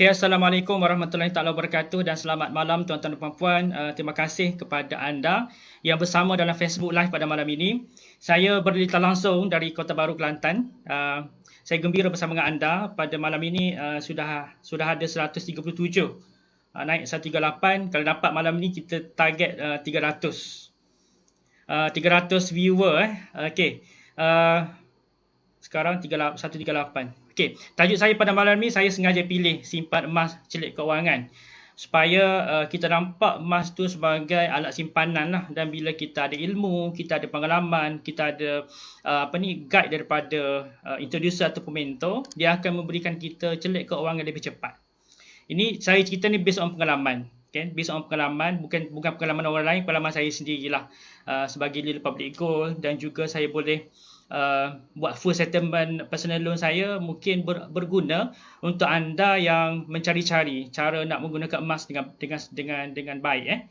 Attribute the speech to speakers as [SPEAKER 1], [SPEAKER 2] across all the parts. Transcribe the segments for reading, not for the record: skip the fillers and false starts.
[SPEAKER 1] Okay, Assalamualaikum warahmatullahi taala wabarakatuh dan selamat malam tuan-tuan dan puan-puan. Terima kasih kepada anda yang bersama dalam Facebook Live pada malam ini. Saya berlita langsung dari Kota Baru, Kelantan. Saya gembira bersama dengan anda pada malam ini. Sudah ada 137, naik 138. Kalau dapat malam ini kita target 300 viewer. Okay. Sekarang 138. Okey, tajuk saya pada malam ni saya sengaja pilih simpan emas celik keuangan supaya kita nampak emas tu sebagai alat simpanan lah, dan bila kita ada ilmu, kita ada pengalaman, kita ada guide daripada introducer ataupun mentor, dia akan memberikan kita celik keuangan lebih cepat. Ini saya cerita ni based on pengalaman. Okay, based on pengalaman, bukan pengalaman orang lain, pengalaman saya sendirilah sebagai leader public goal, dan juga saya boleh buat full settlement personal loan saya mungkin berguna untuk anda yang mencari-cari cara nak menggunakan emas dengan baik.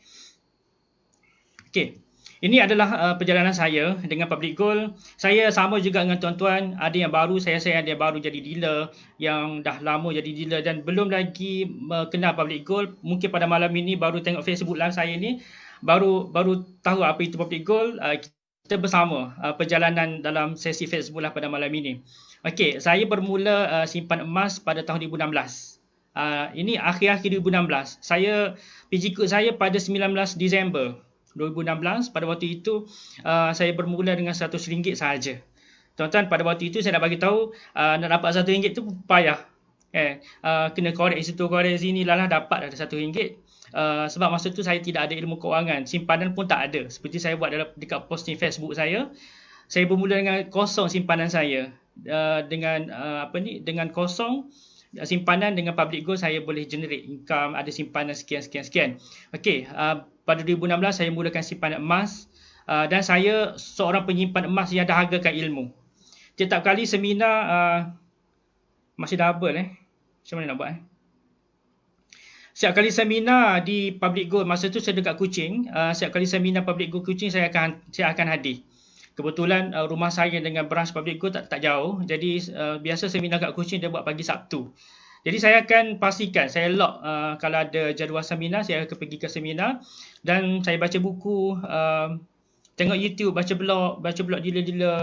[SPEAKER 1] Okey. Ini adalah perjalanan saya dengan public goal. Saya sama juga dengan tuan-tuan, ada yang baru, saya ada yang baru jadi dealer, yang dah lama jadi dealer dan belum lagi kenal public goal. Mungkin pada malam ini baru tengok Facebook live saya ni, baru tahu apa itu public goal. Kita bersama perjalanan dalam sesi Facebook lah pada malam ini. Okey, saya bermula simpan emas pada tahun 2016. Ini akhir-akhir 2016. PG code saya pada 19 Disember 2016. Pada waktu itu saya bermula dengan RM100 sahaja. Tuan-tuan, pada waktu itu saya nak bagi tahu nak dapat RM1 tu payah. Kena korek situ, korek sini, dapat ada RM1. Sebab masa tu saya tidak ada ilmu keuangan, simpanan pun tak ada. Seperti saya buat dekat posting Facebook saya bermula dengan kosong simpanan saya. Dengan kosong simpanan, dengan public goal saya boleh generate income, ada simpanan sekian. Okey, pada 2016 saya mulakan simpanan emas, dan saya seorang penyimpan emas yang dahagakan ilmu. Setiap kali seminar masih double macam mana nak buat Setiap kali seminar di Public Goal, masa tu saya dekat Kuching, setiap kali seminar Public Goal Kuching saya akan hadir. Kebetulan rumah saya dengan branch Public Goal tak jauh, jadi biasa seminar kat Kuching dia buat pagi Sabtu. Jadi saya akan pastikan, saya lock kalau ada jadual seminar, saya akan pergi ke seminar, dan saya baca buku, tengok YouTube, baca blog dealer-dealer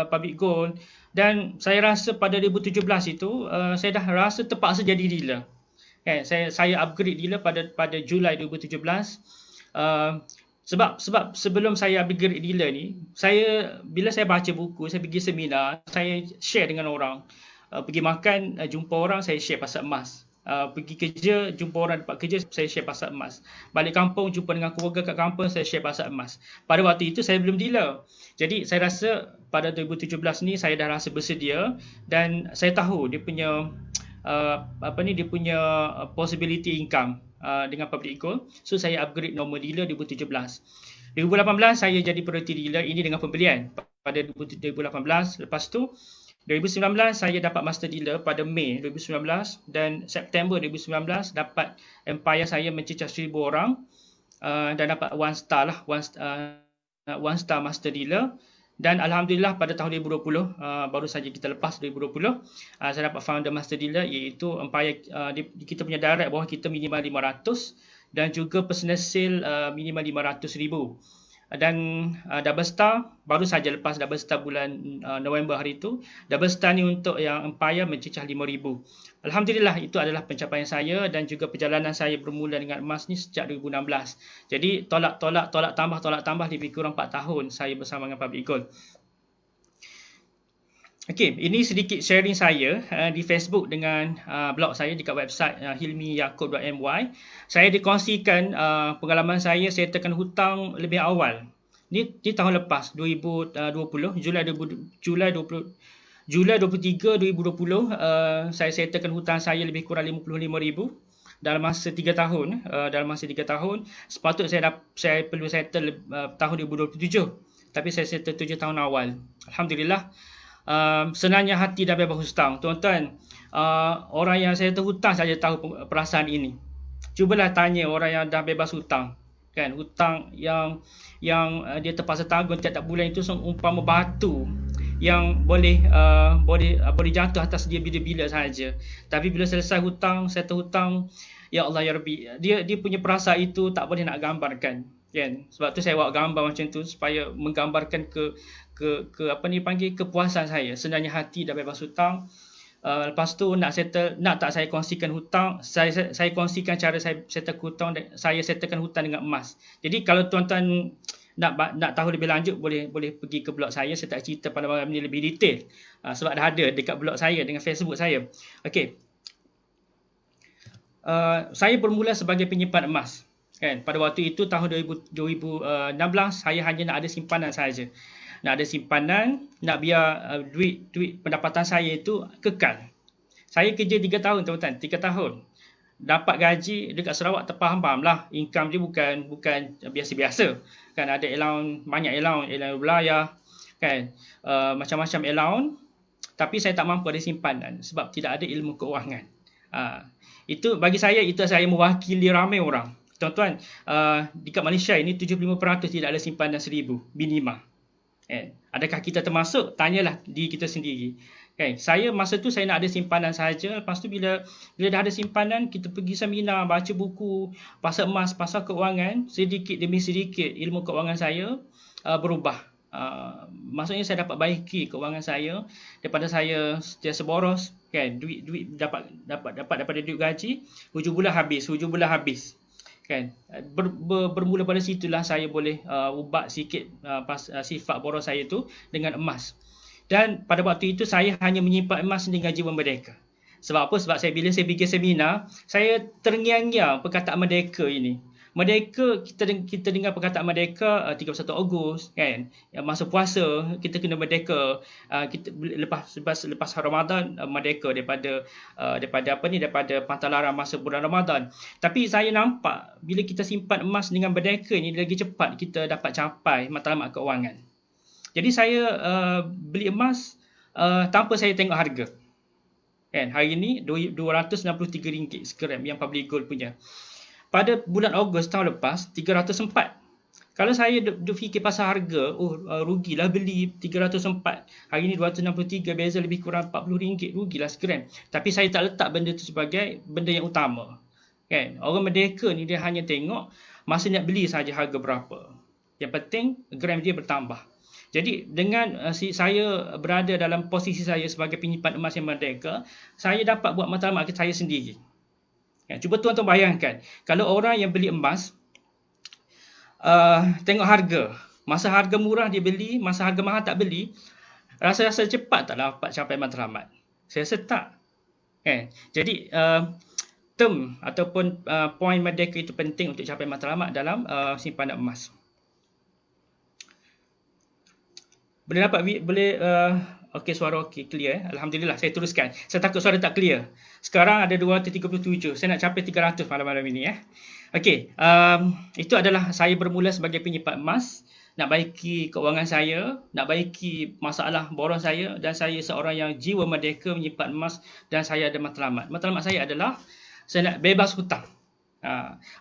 [SPEAKER 1] Public Goal, dan saya rasa pada 2017 itu saya dah rasa terpaksa jadi dealer. Saya upgrade dealer pada Julai 2017. Sebab sebelum saya upgrade dealer ni, bila saya baca buku, saya pergi seminar, saya share dengan orang. Pergi makan, jumpa orang, saya share pasal emas. Pergi kerja, jumpa orang tempat kerja, saya share pasal emas. Balik kampung, jumpa dengan keluarga kat kampung, saya share pasal emas. Pada waktu itu saya belum dealer. Jadi saya rasa pada 2017 ni saya dah rasa bersedia, dan saya tahu dia punya possibility income dengan public goal. So saya upgrade normal dealer 2017. 2018 saya jadi priority dealer, ini dengan pembelian pada 2018. Lepas tu 2019 saya dapat master dealer pada Mei 2019, dan September 2019 dapat empire saya mencecah 1000 orang, dan dapat one star master dealer. Dan Alhamdulillah pada tahun 2020, baru saja kita lepas 2020, saya dapat founder master dealer, iaitu empire kita punya direct bawah kita minimal 500, dan juga personal sale minimal 500,000. Dan double star baru saja lepas double star bulan November hari itu. Double star ni untuk yang empire mencecah 5,000. Alhamdulillah, itu adalah pencapaian saya dan juga perjalanan saya bermula dengan emas ni sejak 2016. Jadi tolak tambah lebih kurang 4 tahun saya bersama dengan Public Goal. Okey, ini sedikit sharing saya di Facebook dengan blog saya dekat website hilmiyakub.my. Saya dikongsikan pengalaman saya tekan hutang lebih awal. Ni tahun lepas 2020, Julai 23 2020, saya tekan hutang saya lebih kurang 55,000 dalam masa 3 tahun. Sepatutnya saya perlu settle tahun 2027, tapi saya settle 7 tahun awal. Alhamdulillah. Senangnya hati dah bebas hutang. Tuan-tuan, orang yang saya terhutang saja tahu perasaan ini. Cubalah tanya orang yang dah bebas hutang, kan? Hutang yang dia terpaksa tanggung tiap-tiap bulan itu umpama batu yang boleh jatuh atas dia bila-bila saja. Tapi bila selesai hutang, settle hutang, ya Allah ya Rabbi, dia punya perasaan itu tak boleh nak gambarkan, kan? Sebab tu saya buat gambar macam tu supaya menggambarkan ke apa ni panggil, kepuasan saya, senangnya hati dah bebas hutang. Lepas tu nak settle, nak tak saya kongsikan hutang, saya kongsikan cara saya settle hutang, saya settlekan hutang dengan emas. Jadi kalau tuan-tuan nak tahu lebih lanjut, boleh pergi ke blog saya tak cerita pada malam ni lebih detail. Sebab dah ada dekat blog saya dengan Facebook saya. Okey. Saya bermula sebagai penyimpan emas. Kan? Pada waktu itu tahun 2016 saya hanya nak ada simpanan saja. Nak ada simpanan, nak biar duit pendapatan saya itu kekal. Saya kerja 3 tahun tuan-tuan, 3 tahun. Dapat gaji dekat Sarawak terpaham-paham lah. Income dia bukan biasa-biasa. Kan ada allowance, banyak allowance belayar, kan. Macam-macam allowance. Tapi saya tak mampu ada simpanan sebab tidak ada ilmu keuangan. Itu bagi saya, itu saya mewakili ramai orang. Tuan-tuan, dekat Malaysia ini 75% tidak ada simpanan 1000 minima. Adakah kita termasuk? Tanyalah diri kita sendiri. Saya masa tu saya nak ada simpanan saja. Lepas tu bila dah ada simpanan, kita pergi seminar, baca buku pasal emas, pasal keuangan, sedikit demi sedikit ilmu keuangan saya berubah. Maksudnya saya dapat baiki keuangan saya daripada saya sentiasa boros, kan, duit dapat daripada duit gaji, hujung bulan habis. Kan, bermula pada situlah saya boleh ubah sikit sifat boros saya tu dengan emas. Dan pada waktu itu saya hanya menyimpan emas dengan jiwa merdeka. Sebab apa? Sebab bila saya pergi seminar, saya terngiang-ngiang perkataan merdeka ini. Merdeka, kita dengar perkataan merdeka 31 Ogos, kan, masa puasa kita kena merdeka, kita lepas Ramadan merdeka daripada pantalaran masa bulan Ramadan. Tapi saya nampak bila kita simpan emas dengan merdeka ni, lagi cepat kita dapat capai matlamat keuangan. Jadi saya beli emas tanpa saya tengok harga. Kan, hari ni RM263 segram yang public gold punya. Pada bulan Ogos tahun lepas 304. Kalau saya fikir pasal harga, rugilah beli 304. Hari ni 263, beza lebih kurang RM40, rugilah segram. Tapi saya tak letak benda tu sebagai benda yang utama. Kan? Orang merdeka ni dia hanya tengok masa nak beli saja harga berapa. Yang penting gram dia bertambah. Jadi dengan saya berada dalam posisi saya sebagai penyimpan emas yang merdeka, saya dapat buat matlamat saya sendiri. Ya, cuba tuan-tuan bayangkan, kalau orang yang beli emas, tengok harga. Masa harga murah dia beli, masa harga mahal tak beli, rasa-rasa cepat tak dapat capai matlamat? Saya rasa tak. Jadi, term ataupun poin merdeka itu penting untuk capai matlamat dalam simpanan emas. Okey, suara okey, clear. Alhamdulillah, saya teruskan. Saya takut suara tak clear. Sekarang ada 237. Saya nak capai 300 malam-malam ini. Okey, itu adalah saya bermula sebagai penyimpan emas. Nak baiki keuangan saya, nak baiki masalah boros saya, dan saya seorang yang jiwa merdeka menyimpan emas, dan saya ada matlamat. Matlamat saya adalah saya nak bebas hutang.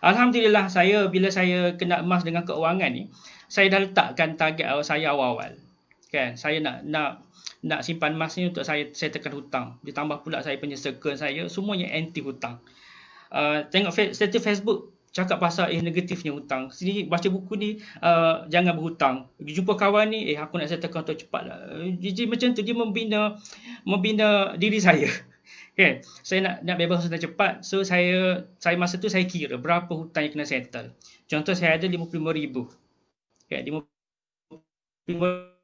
[SPEAKER 1] Alhamdulillah, bila saya kena emas dengan keuangan ni, saya dah letakkan target saya awal-awal. Kan, saya nak simpan emas ni untuk saya tekan hutang. Ditambah pula saya punya circle saya semuanya anti hutang. Tengok status Facebook cakap pasal negatifnya hutang. Sini baca buku ni, jangan berhutang. Jumpa kawan ni, aku nak settlekan hutang cepatlah. Jadi macam tu dia membina diri saya. Okay, saya nak bebas hutang cepat. So saya masa tu saya kira berapa hutang yang kena settle. Contoh saya ada RM55,000. Okay, RM55,000.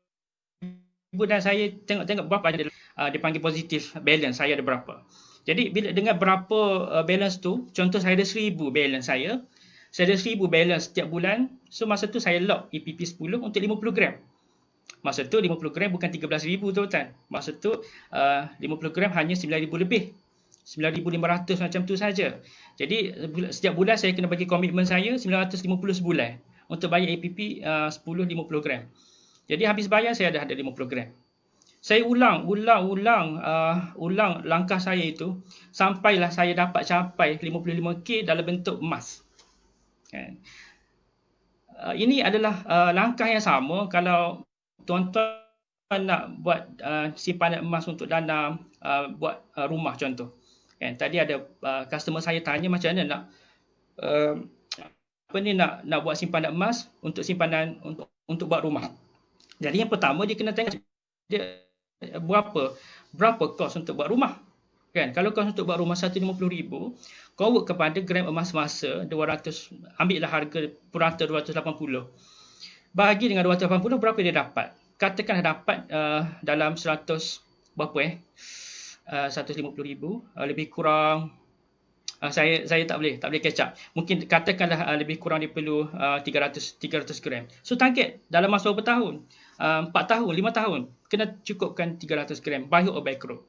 [SPEAKER 1] Dan saya tengok berapa dia panggil positif balance saya ada berapa. Jadi bila dengan berapa balance tu, contoh saya ada 1000 balance saya ada 1000 balance setiap bulan. So masa tu saya lock EPP 10 untuk 50 gram. Masa tu 50 gram bukan 13,000 tuan-tuan. Masa tu 50 gram hanya 9,000 lebih. 9,500 macam tu saja. Jadi setiap bulan saya kena bagi komitmen saya 950 sebulan untuk bayar EPP 10 50 gram. Jadi habis bayar saya dah ada 50 gram. Saya ulang langkah saya itu sampailah saya dapat capai 55K dalam bentuk emas. Ini adalah langkah yang sama kalau tuan-tuan nak buat simpanan emas untuk dana buat rumah contoh. Kan tadi ada customer saya tanya macam mana nak nak buat simpanan emas untuk simpanan untuk buat rumah. Jadi yang pertama dia kena tengok dia berapa kos untuk buat rumah. Kan kalau kos untuk buat rumah 150,000, convert kepada gram emas masa 200, ambillah harga purata 280. Bahagi dengan 280 berapa dia dapat? Katakanlah dapat dalam 100 berapa 150,000 lebih kurang saya tak boleh catch up. Mungkin katakanlah lebih kurang dia perlu 300 gram. So target dalam masa berapa tahun? 4 tahun, 5 tahun kena cukupkan 300 gram by hook or by crook.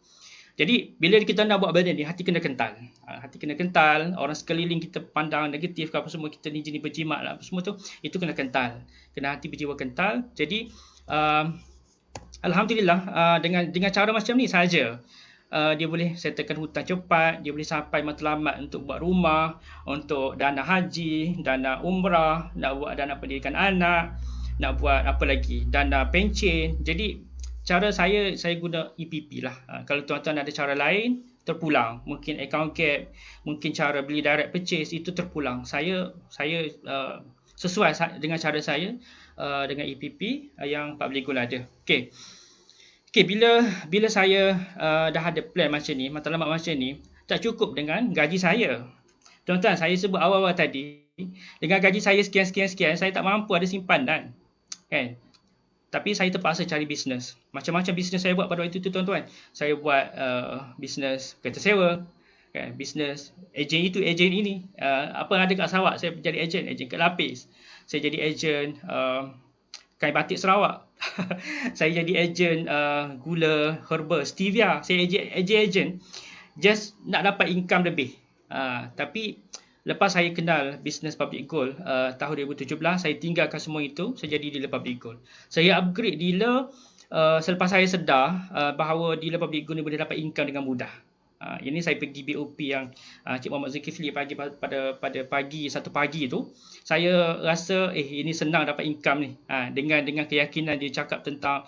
[SPEAKER 1] Jadi bila kita nak buat benda ni, hati kena kental. Hati kena kental, orang sekeliling kita pandang negatif ke apa semua, kita ni jenis berjimat lah apa semua tu, itu kena kental. Kena hati berjiwa kental. Jadi alhamdulillah dengan cara macam ni saja dia boleh settlekan hutang cepat, dia boleh sampai matlamat untuk buat rumah, untuk dana haji, dana umrah, nak buat dana pendidikan anak, nak buat apa lagi, dana pencen. Jadi cara saya guna EPP lah. Kalau tuan-tuan ada cara lain, terpulang. Mungkin account cap, mungkin cara beli direct purchase, itu terpulang. Saya sesuai dengan cara saya dengan EPP yang Public Gold ada. Okey, bila saya dah ada plan macam ni, matlamat macam ni, tak cukup dengan gaji saya. Tuan-tuan, saya sebut awal-awal tadi, dengan gaji saya sekian, saya tak mampu ada simpanan. Kan? Tapi saya terpaksa cari bisnes. Macam-macam bisnes saya buat pada waktu itu, tuan-tuan. Saya buat bisnes kereta sewa, kan? Bisnes ejen itu, ejen ini. Apa yang ada kat Sarawak, saya jadi ejen kat Lapis. Saya jadi ejen kain batik Sarawak. Saya jadi ejen gula herba stevia. Saya ejen just nak dapat income lebih. Tapi lepas saya kenal bisnes Public Gold tahun 2017, saya tinggalkan semua itu, saya jadi dealer Public Gold. Saya upgrade dealer selepas saya sedar bahawa dealer Public Gold ni boleh dapat income dengan mudah. Ini saya pergi BOP yang Cik Muhammad Zulkifli pagi pada pagi, satu pagi tu, saya rasa ini senang dapat income ni. Dengan keyakinan dia cakap tentang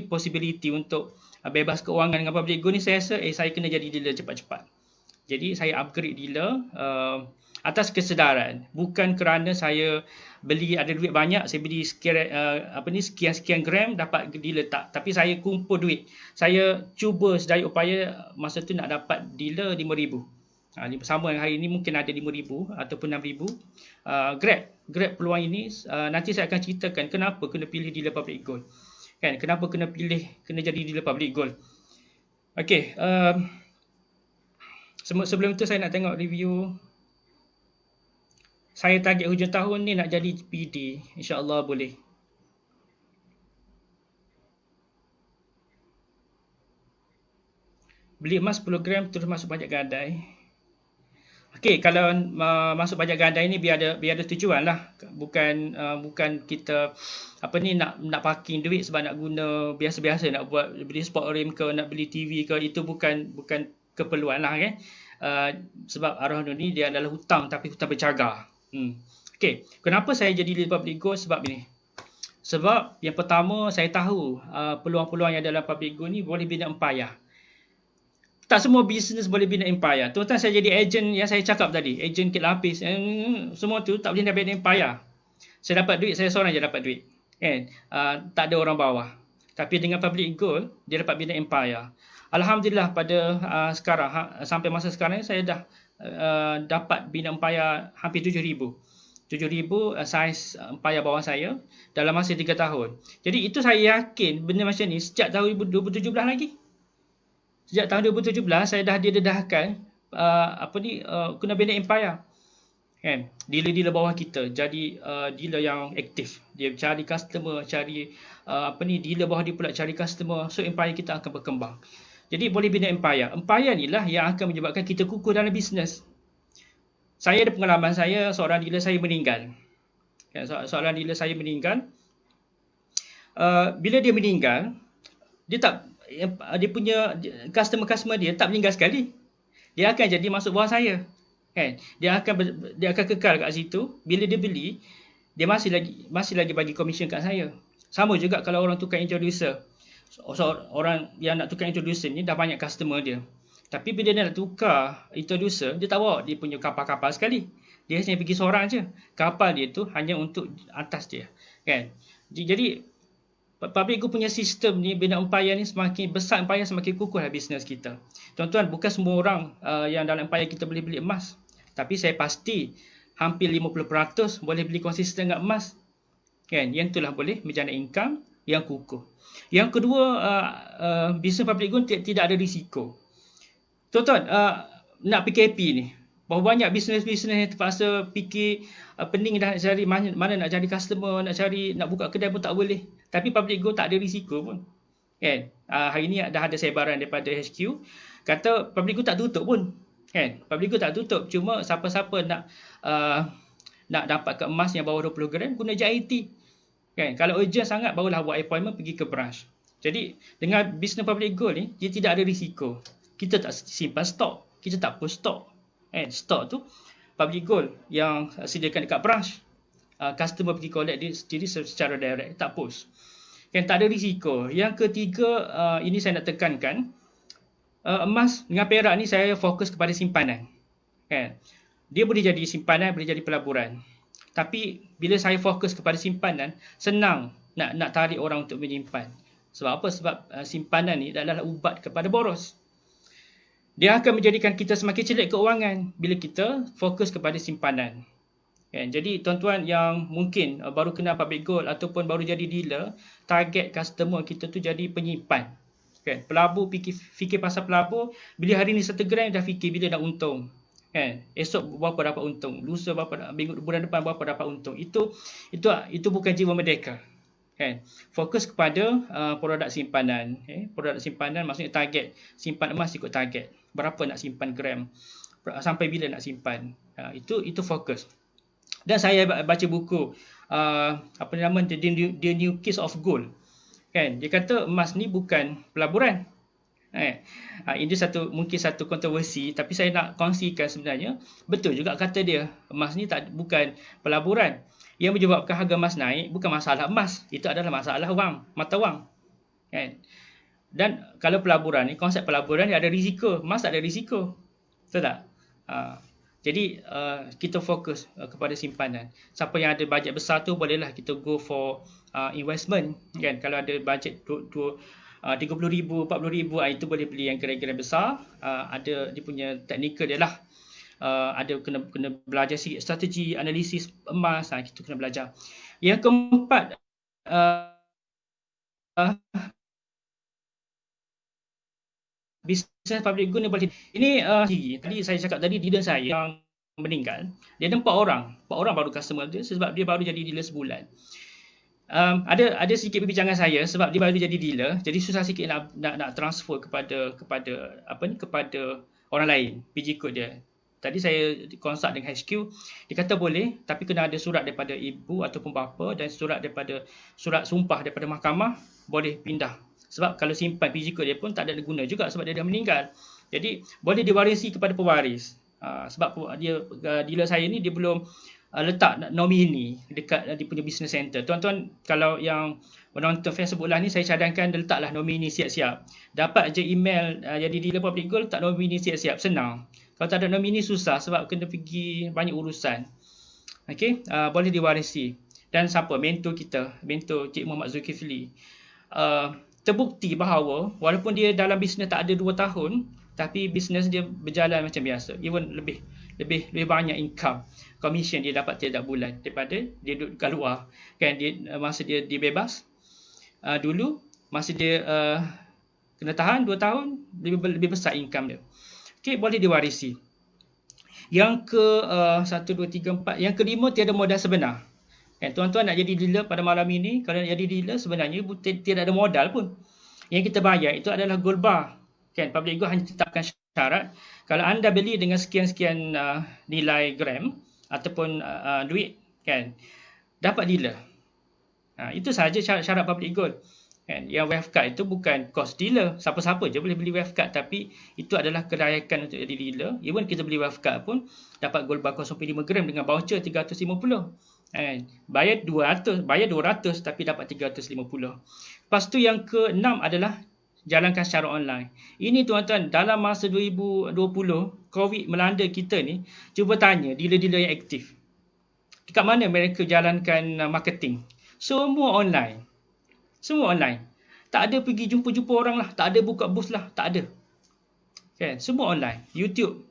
[SPEAKER 1] possibility untuk bebas keuangan dengan Public Gold ni, saya rasa saya kena jadi dealer cepat-cepat. Jadi saya upgrade dealer atas kesedaran, bukan kerana saya beli ada duit banyak, saya beli sekian gram dapat dealer, tak. Tapi saya kumpul duit. Saya cuba sedaya upaya masa tu nak dapat dealer 5,000. Sama yang hari ini mungkin ada 5,000 ataupun 6,000. Grab peluang ini nanti saya akan ceritakan kenapa kena pilih dealer Public Gold. Kan, kenapa kena jadi dealer Public Gold. Okey, sebelum itu saya nak tengok review. Saya target hujung tahun ni nak jadi PD, insya-Allah boleh. Beli emas 10 gram terus masuk pajak gadai. Okey, kalau masuk pajak gadai ni biar ada tujuan lah. Bukan kita nak parking duit sebab nak guna biasa-biasa, nak buat beli sport rim ke, nak beli TV ke, itu bukan keperluan lah kan. Sebab arwah ni dia adalah hutang, tapi hutang bercagar. Okey, kenapa saya jadi dealer Public Gold? Sebab ini. Sebab yang pertama, saya tahu peluang-peluang yang dalam Public Gold ni boleh bina empayar. Tak semua bisnes boleh bina empayar. Tuan-tuan, saya jadi ejen yang saya cakap tadi, ejen kit lapis, semua tu tak boleh nak bina empayar. Saya dapat duit, saya seorang je dapat duit. Kan? Tak ada orang bawah. Tapi dengan Public Gold, dia dapat bina empayar. Alhamdulillah pada sekarang, sampai masa sekarang saya dah dapat bina empayar hampir 7,000. 7,000 saiz empayar bawah saya dalam masa 3 tahun. Jadi itu saya yakin benda macam ni sejak tahun 2017 lagi. Sejak tahun 2017 saya dah didedahkan kena bina empayar. Kan? Dealer-dealer bawah kita jadi dealer yang aktif. Dia cari customer, dealer bawah dia pula cari customer. So empayar kita akan berkembang. Jadi boleh bina empayar. Empayar inilah yang akan menyebabkan kita kukuh dalam bisnes. Saya ada pengalaman, seorang dealer saya meninggal. Seorang dealer saya meninggal. Bila dia meninggal, dia punya customer dia tak meninggal sekali. Dia akan jadi masuk bawah saya. Kan? Dia akan kekal kat situ. Bila dia beli, dia masih lagi bagi komisen kat saya. Sama juga kalau orang tukar introducer. Orang yang nak tukar introducer ni dah banyak customer dia. Tapi bila dia nak tukar introducer, dia tak bawa dia punya kapal-kapal sekali. Dia hanya pergi seorang je. Kapal dia tu hanya untuk atas dia. Kan? Jadi public good punya sistem ni, bina empayar ni semakin besar empayar, semakin kukuhlah bisnes kita. Tuan-tuan, bukan semua orang yang dalam empayar kita boleh beli emas. Tapi saya pasti hampir 50% boleh beli konsisten dengan emas. Kan? Yang itulah boleh menjana income yang kukuh. Yang kedua, bisnes public good tidak ada risiko. Tuan-tuan, nak PKP ni, berapa banyak bisnes-bisnes yang terpaksa fikir pening dah nak cari mana nak cari customer, nak buka kedai pun tak boleh. Tapi public go tak ada risiko pun. Kan? Hari ni dah ada sebaran daripada HQ kata public go tak tutup pun. Kan? Public go tak tutup, cuma siapa-siapa nak dapat ke emas yang bawah 20 gram guna JIT. Kan? Kalau urgent sangat barulah buat appointment pergi ke branch. Jadi dengan bisnes public gold ni dia tidak ada risiko. Kita tak simpan stok, kita tak push stok. Stok tu public gold yang sediakan dekat branch. Customer pergi collect dia sendiri secara direct, tak push. Kan, tak ada risiko. Yang ketiga, ini saya nak tekankan, emas dengan perak ni saya fokus kepada simpanan. Kan? Dia boleh jadi simpanan, boleh jadi pelaburan. Tapi bila saya fokus kepada simpanan, senang nak tarik orang untuk menyimpan. Sebab apa? Sebab simpanan ni adalah ubat kepada boros. Dia akan menjadikan kita semakin celik keuangan bila kita fokus kepada simpanan. Kan? Jadi tuan-tuan yang mungkin baru kenal public gold ataupun baru jadi dealer, target customer kita tu jadi penyimpan. Kan? Pelabur fikir pasal pelabur, bila hari ni 1 gram dah fikir bila nak untung. Kan? Esok berapa dapat untung, lusa berapa, bulan depan berapa dapat untung. Itu bukan jiwa merdeka. Kan? Fokus kepada produk simpanan. Produk simpanan maksudnya target. Simpan emas ikut target. Berapa nak simpan gram, sampai bila nak simpan. Itu fokus. Dan saya baca buku apa nama The New Case of Gold. Kan? Dia kata emas ni bukan pelaburan. Ini mungkin satu kontroversi, tapi saya nak kongsikan sebenarnya betul juga kata dia. Emas ni bukan pelaburan. Yang menyebabkan harga emas naik bukan masalah emas, itu adalah masalah wang, mata wang. Kan? Dan kalau pelaburan ni, konsep pelaburan ni ada risiko, emas tak ada risiko. Betul tak? Jadi kita fokus kepada simpanan. Siapa yang ada bajet besar tu bolehlah kita go for investment. Kan? Kalau ada bajet 30,000, 40,000, itu boleh beli yang kira-kira besar. Ada dia punya teknikal dia lah. Ada kena belajar sikit strategi analisis emas, kita kena belajar. Yang keempat, bisnes public good ni boleh. Ini tadi saya cakap tadi dealer saya yang meninggal, dia ada 4 orang baru customer dia sebab dia baru jadi dealer sebulan. Ada sedikit perbincangan saya sebab dia baru jadi dealer, jadi susah sikit nak transfer kepada orang lain PG code dia. Tadi saya consult dengan HQ, dia kata boleh, tapi kena ada surat daripada ibu ataupun bapa dan surat sumpah daripada mahkamah, boleh pindah. Sebab kalau simpan PG code dia pun tak ada guna juga sebab dia dah meninggal. Jadi boleh diwarisi kepada pewaris. Sebab dealer saya ni dia belum letak nomini dekat dia punya business center. Tuan-tuan kalau yang menonton Facebook Live ni, saya cadangkan letaklah nomini siap-siap. Dapat je email jadi dealer public gold, tak nomini siap-siap, senang. Kalau tak ada nomini susah sebab kena pergi banyak urusan. Okey, boleh diwarisi. Dan siapa? Mentor kita, mentor Cik Muhammad Zulkifli. Terbukti bahawa walaupun dia dalam bisnes tak ada 2 tahun, tapi bisnes dia berjalan macam biasa. Even lebih banyak income, commission dia dapat tiap bulan daripada dia duduk kat luar. Kan, masa dia bebas dulu, masa dia kena tahan 2 tahun, lebih besar income dia. Okey, boleh diwarisi. Yang ke 1, 2, 3, 4. Yang kelima, tiada modal sebenar. Tuan-tuan nak jadi dealer pada malam ini, kalau nak jadi dealer sebenarnya tidak ada modal pun. Yang kita bayar itu adalah gold bar. Kan, public gold hanya tetapkan syarat. Kalau anda beli dengan sekian-sekian nilai gram ataupun duit, kan, dapat dealer. Itu sahaja syarat public gold. Kan, yang wave card itu bukan cost dealer. Siapa-siapa je boleh beli wave card, tapi itu adalah kelayakan untuk jadi dealer. Even kita beli wave card pun dapat gold bar 0.5 gram dengan voucher 350. Bayar 200 tapi dapat 350. Lepas tu yang ke-6 adalah jalankan secara online. Ini tuan-tuan, dalam masa 2020 COVID melanda kita ni, cuba tanya dealer-dealer yang aktif. Dekat mana mereka jalankan marketing? Semua online. Semua online. Tak ada pergi jumpa-jumpa orang lah, tak ada buka booth lah, tak ada. Kan? Semua online. YouTube,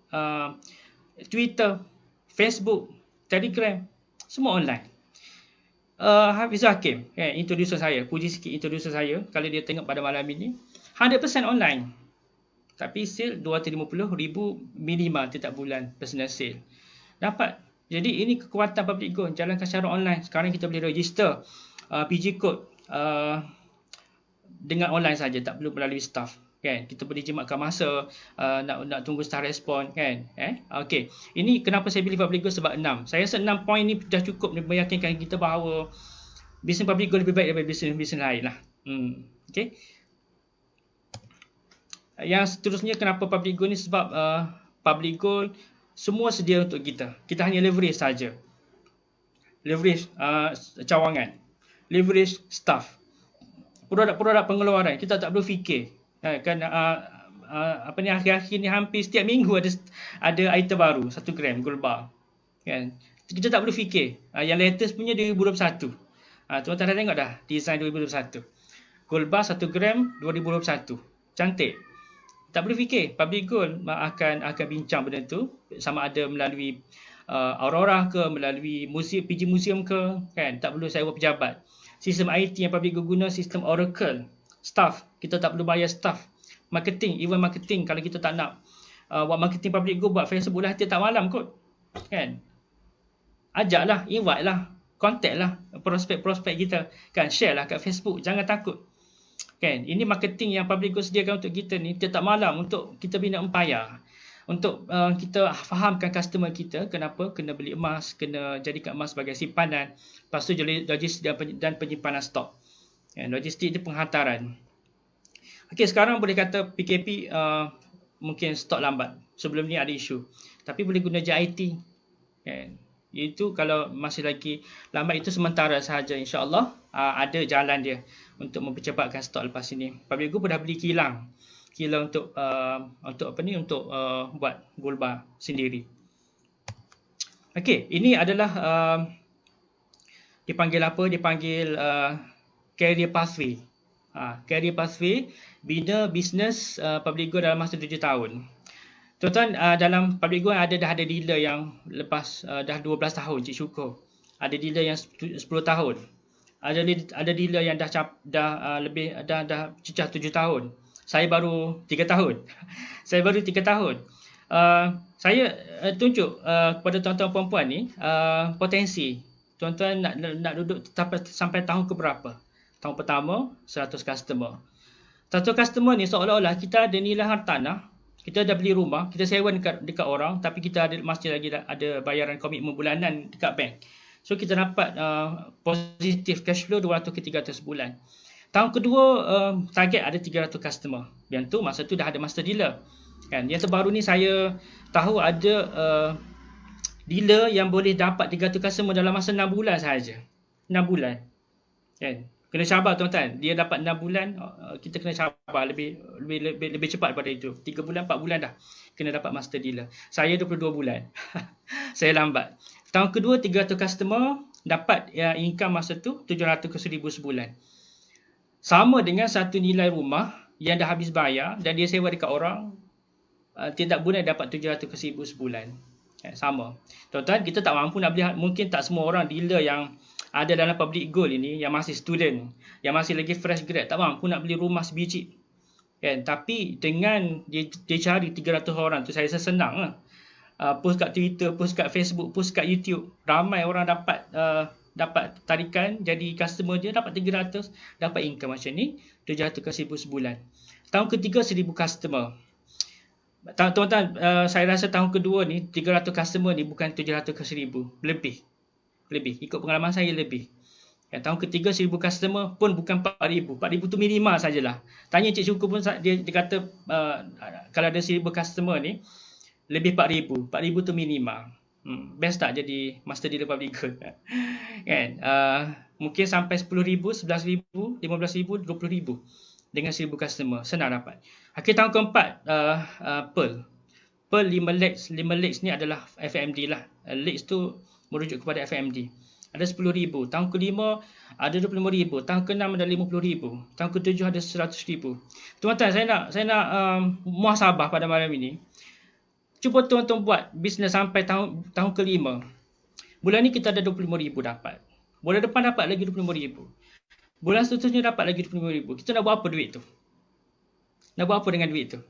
[SPEAKER 1] Twitter, Facebook, Telegram, semua online. Hafizah Hakim, introducer saya, puji sikit introducer saya, kalau dia tengok pada malam ini, 100% online. Tapi sale 250,000 minimal tiap bulan personal sale. Dapat. Jadi ini kekuatan Public Go, jalankan secara online. Sekarang kita boleh register PG code dengan online saja, tak perlu melalui staff. Kan? Kita boleh jimatkan masa, nak tunggu staff respon, kan? Okey. Ini kenapa saya pilih Public Go, sebab 6. Saya rasa 6 poin ni dah cukup meyakinkan kita bahawa bisnes Public Go lebih baik daripada bisnes lain lah. Okey. Yang seterusnya kenapa Public Go ni, sebab Public Go semua sedia untuk kita. Kita hanya leverage saja. Leverage cawangan, leverage staff, produk-produk pengeluaran. Kita tak perlu fikir. Kan akhir-akhir ni hampir setiap minggu ada item baru 1 gram gold bar. Kan? Kita tak perlu fikir. Yang latest punya 2021. Tuan-tuan dah tengok dah design 2021. Gold bar 1 gram 2021. Cantik. Tak perlu fikir. Public Go akan bincang benda tu, sama ada melalui Aurora ke, melalui museum, PG Museum ke, kan? Tak perlu sewa pejabat. Sistem IT yang Public Go guna sistem Oracle. Staff, kita tak perlu bayar staff. Marketing, even marketing, kalau kita tak nak buat marketing Public Go, buat Facebook lah tiap malam kot. Kan? Ajaklah, invite lah, contact lah prospek-prospek kita. Kan? Share lah kat Facebook, jangan takut. Kan? Ini marketing yang Public Go sediakan untuk kita ni tiap malam, untuk kita bina empayar. Untuk kita fahamkan customer kita kenapa kena beli emas, kena jadikan emas sebagai simpanan. Lepas tu logistik dan penyimpanan stok. Logistik itu penghantaran. Okey, sekarang boleh kata PKP mungkin stok lambat. Sebelum ni ada isu. Tapi boleh guna JIT. Kan? Itu kalau masih lagi lambat, itu sementara sahaja, insya-Allah ada jalan dia untuk mempercepatkan stok lepas ini. Public Go dah beli kilang untuk buat gold bar sendiri. Okey, ini adalah dipanggil apa? Dipanggil career pathway. Career pathway, bina bisnes Public Go dalam masa 7 tahun. Tuan-tuan, dalam Public Go dah ada dealer yang lepas dah 12 tahun, Cik Syukur. Ada dealer yang 10 tahun. Ada dealer yang dah cecah 7 tahun. Saya baru 3 tahun. Saya baru 3 tahun. Saya tunjuk kepada tuan-tuan perempuan ni potensi. Tuan-tuan nak duduk sampai tahun ke berapa? Tahun pertama 100 customer. 100 customer ni seolah-olah kita ada nilai hartanah. Kita dah beli rumah, kita sewa dekat orang, tapi kita masih lagi ada bayaran komitmen bulanan dekat bank. So kita dapat positif cash flow 200 ke 300 bulan. Tahun kedua target ada 300 customer. Yang tu masa tu dah ada master dealer. Kan? Yang terbaru ni saya tahu ada dealer yang boleh dapat 300 customer dalam masa 6 bulan sahaja. 6 bulan. Kan? Kena sabar tuan-tuan. Dia dapat 6 bulan, kita kena sabar lebih cepat daripada itu. 3 bulan, 4 bulan dah kena dapat master dealer. Saya 22 bulan. Saya lambat. Tahun kedua 300 customer, dapat income masa tu 700 ke 1000 sebulan. Sama dengan satu nilai rumah yang dah habis bayar dan dia sewa dekat orang, tiap bulan dapat 700 ke 1000 sebulan. Sama. Tuan-tuan, kita tak mampu nak beli, mungkin tak semua orang dealer yang ada dalam Public Go ini yang masih student, yang masih lagi fresh grad, tak mampu nak beli rumah sebiji. Kan? Tapi dengan dia cari 300 orang tu, saya rasa senang lah. Post kat Twitter, post kat Facebook, post kat YouTube, ramai orang dapat tarikan, jadi customer dia dapat 300, dapat income macam ni, 700 ke 1000 sebulan. Tahun ketiga 1000 customer. Tuan-tuan, saya rasa tahun kedua ni 300 customer ni bukan 700 ke 1000, lebih. Ikut pengalaman saya lebih. Tahun ketiga 1000 customer pun bukan 4000. 4000 tu minimal sajalah. Tanya Cik Syukur pun dia kata kalau ada 1000 customer ni lebih 4000. 4000 tu minimal. Best tak jadi master dealer public good? Kan? Mungkin sampai 10,000, 11,000, 15,000, 20,000 dengan 1,000 customer. Senang dapat. Akhir tahun keempat, Pearl. Pearl 5 legs ni adalah FMD lah. Legs tu merujuk kepada FMD. Ada 10,000. Tahun kelima ada 25,000. Tahun keenam ada 50,000. Tahun ketujuh ada 100,000. Tuan-tuan, saya nak muhasabah pada malam ini. Cuba tuan-tuan buat bisnes sampai tahun kelima. Bulan ni kita ada 25,000 dapat. Bulan depan dapat lagi 25,000. Bulan seterusnya dapat lagi 25,000. Kita nak buat apa duit tu? Nak buat apa dengan duit tu?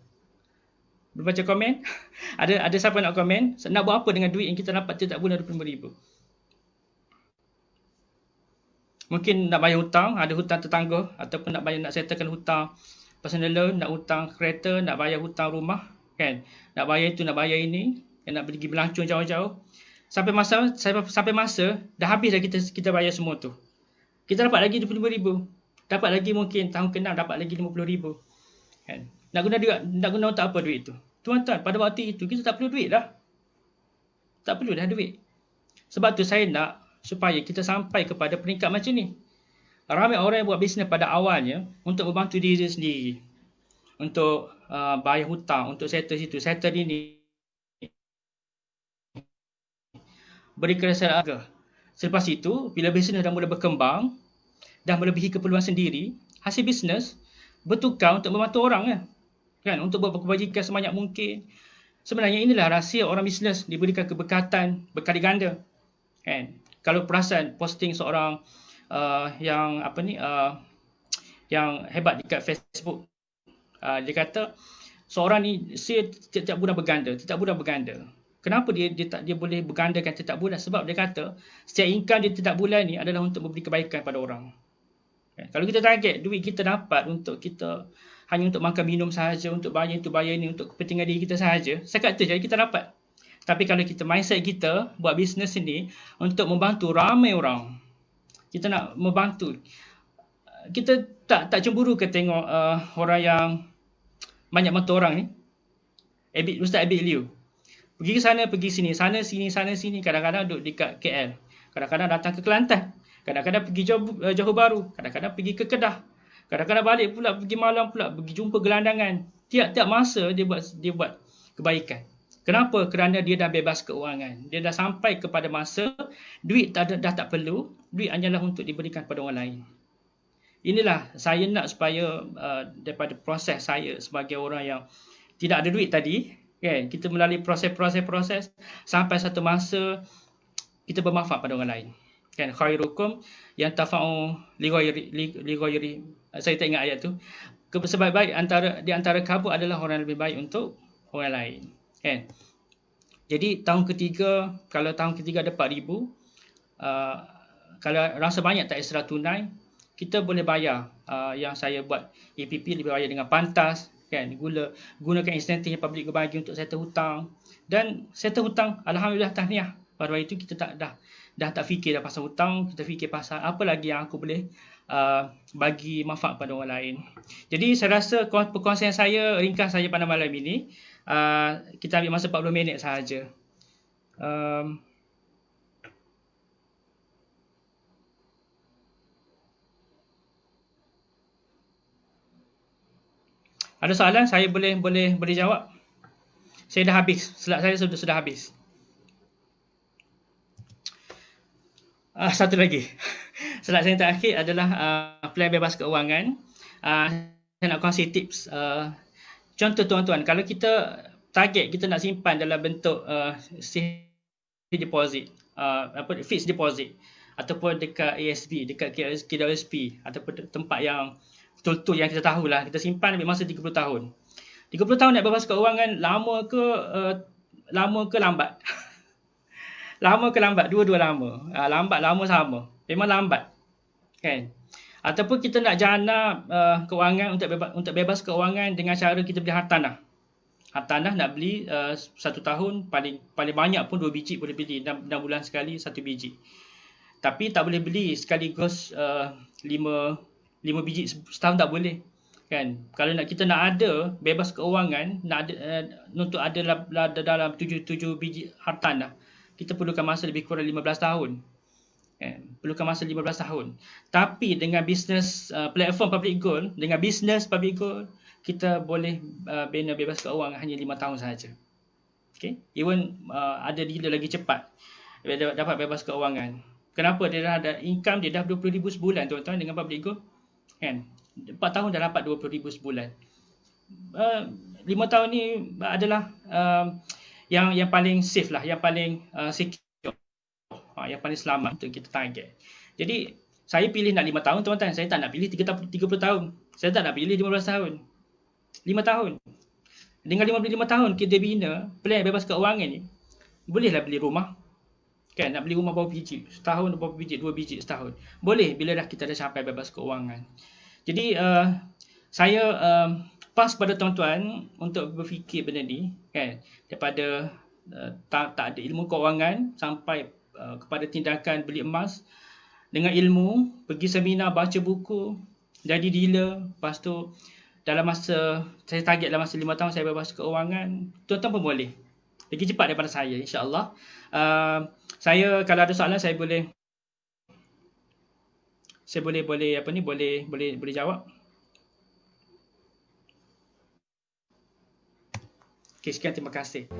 [SPEAKER 1] Baca komen? Ada siapa nak komen? Nak buat apa dengan duit yang kita dapat setiap bulan 25,000? Mungkin nak bayar hutang, ada hutang tetangga, ataupun nak settlekan hutang personal loan, nak hutang kereta, nak bayar hutang rumah, kan? Nak bayar itu, nak bayar ini, nak pergi melancong jauh-jauh. Sampai masa dah habis dah kita bayar semua tu. Kita dapat lagi 25,000. Dapat lagi mungkin tahun ke-6 dapat lagi 50,000. Kan? Nak guna untuk apa duit tu? Tuan-tuan, pada waktu itu kita tak perlu duit dah. Tak perlu dah duit. Sebab tu saya nak supaya kita sampai kepada peringkat macam ni. Ramai orang yang buat bisnes pada awalnya untuk membantu diri sendiri. Untuk bayar hutang, untuk settle situ, settle ini. Beri keresahan harga. Selepas itu, bila bisnes dah mula berkembang, dah melebihi keperluan sendiri, hasil bisnes bertukar untuk membantu orang kan? Untuk buat kebajikan sebanyak mungkin. Sebenarnya inilah rahsia orang bisnes diberikan keberkatan berkali ganda. Kan? Kalau perasan posting seorang yang hebat dekat Facebook, dia kata seorang ni setiap bulan berganda. Kenapa dia boleh bergandakan setiap bulan? Sebab dia kata setiap income dia setiap bulan ni adalah untuk memberi kebaikan pada orang. Kalau kita target duit kita dapat untuk kita hanya untuk makan minum sahaja, untuk bayar itu bayar ini, untuk kepentingan diri kita sahaja, saya kata jadi kita dapat. Tapi kalau kita mindset kita buat bisnes ini untuk membantu ramai orang, kita nak membantu, kita tak cemburu ke tengok orang yang banyak bantu orang ni. Ustaz Abid Liu pergi ke sana, pergi sini, sana sini, kadang-kadang duduk dekat KL, kadang-kadang datang ke Kelantan, kadang-kadang pergi Johor Bahru, kadang-kadang pergi ke Kedah, kadang-kadang balik pula, pergi malam pula, pergi jumpa gelandangan. Tiap-tiap masa dia buat kebaikan. Kenapa? Kerana dia dah bebas keuangan. Dia dah sampai kepada masa duit dah tak perlu, duit hanyalah untuk diberikan kepada orang lain. Inilah saya nak supaya daripada proses saya sebagai orang yang tidak ada duit tadi, kan, kita melalui proses sampai satu masa kita bermanfaat pada orang lain. Kan, khairukum yang tafa'u li ghairi. Saya tak ingat ayat tu. Sebaik-baik di antara kamu adalah orang yang lebih baik untuk orang lain. Kan? Jadi tahun ketiga, kalau tahun ketiga ada 4,000, kalau rasa banyak tak extra tunai, kita boleh bayar yang saya buat EPP, lebih bayar dengan pantas, kan? Gunakan insentif yang public bagi untuk settle hutang. Dan settle hutang, alhamdulillah, tahniah. Pada waktu itu kita dah tak fikir dah pasal hutang, kita fikir pasal apa lagi yang aku boleh bagi manfaat pada orang lain. Jadi saya rasa perkongsian saya ringkas saja pada malam ini. Kita ambil masa 40 minit sahaja. Ada soalan? Saya boleh jawab. Saya dah habis. Slide saya sudah habis. Satu lagi. Slide saya terakhir adalah plan bebas keuangan. Saya nak kongsi tips. Contoh tuan-tuan, kalau kita target kita nak simpan dalam bentuk deposit, fixed deposit, ataupun dekat ASB, dekat KWSP, ataupun tempat yang betul-betul yang kita tahulah, kita simpan ambil masa 30 tahun. 30 tahun nak bebas keuangan, lama ke lambat? Lama ke lambat? Dua-dua lama. Lambat, lama sama. Memang lambat. Kan? Ataupun kita nak jana keuangan untuk bebas keuangan dengan cara kita beli hartanah. Hartanah nak beli 1 tahun, paling banyak pun 2 biji boleh beli, 6 bulan sekali 1 biji. Tapi tak boleh beli sekaligus 5 biji setahun, tak boleh. Kan? Kalau kita nak ada bebas keuangan, nak ada, untuk ada dalam 7 biji hartanah, kita perlukan masa lebih kurang 15 tahun. Perlukan masa 15 tahun. Tapi dengan bisnes platform public goal, dengan bisnes public goal, kita boleh bina bebas keuangan hanya 5 tahun sahaja. Okay? Even ada dealer lagi cepat dapat bebas keuangan. Kenapa? Dia dah ada income, dia dah 20,000 sebulan tuan-tuan dengan public goal. Kan? 4 tahun dah dapat 20,000 sebulan. 5 tahun ni adalah yang paling safe lah, yang paling secure, yang paling selamat untuk kita target. Jadi saya pilih nak 5 tahun tuan-tuan, saya tak nak pilih 30 tahun. Saya tak nak pilih 15 tahun. 5 tahun. Dengan 55 tahun kita bina plan bebas keuangan ni, bolehlah beli rumah. Kan, nak beli rumah berapa biji? Setahun berapa biji? 2 biji setahun. Boleh bila dah kita dah capai bebas keuangan. Jadi saya pas pada tuan-tuan untuk berfikir benda ni, kan, daripada tak ada ilmu keuangan sampai kepada tindakan beli emas dengan ilmu, pergi seminar, baca buku, jadi dealer, lepas tu dalam masa, saya target dalam masa 5 tahun saya bebas keuangan, tuan-tuan pun boleh. Lagi cepat daripada saya, insya-Allah. Saya kalau ada soalan saya boleh jawab. Okey, sekian, terima kasih.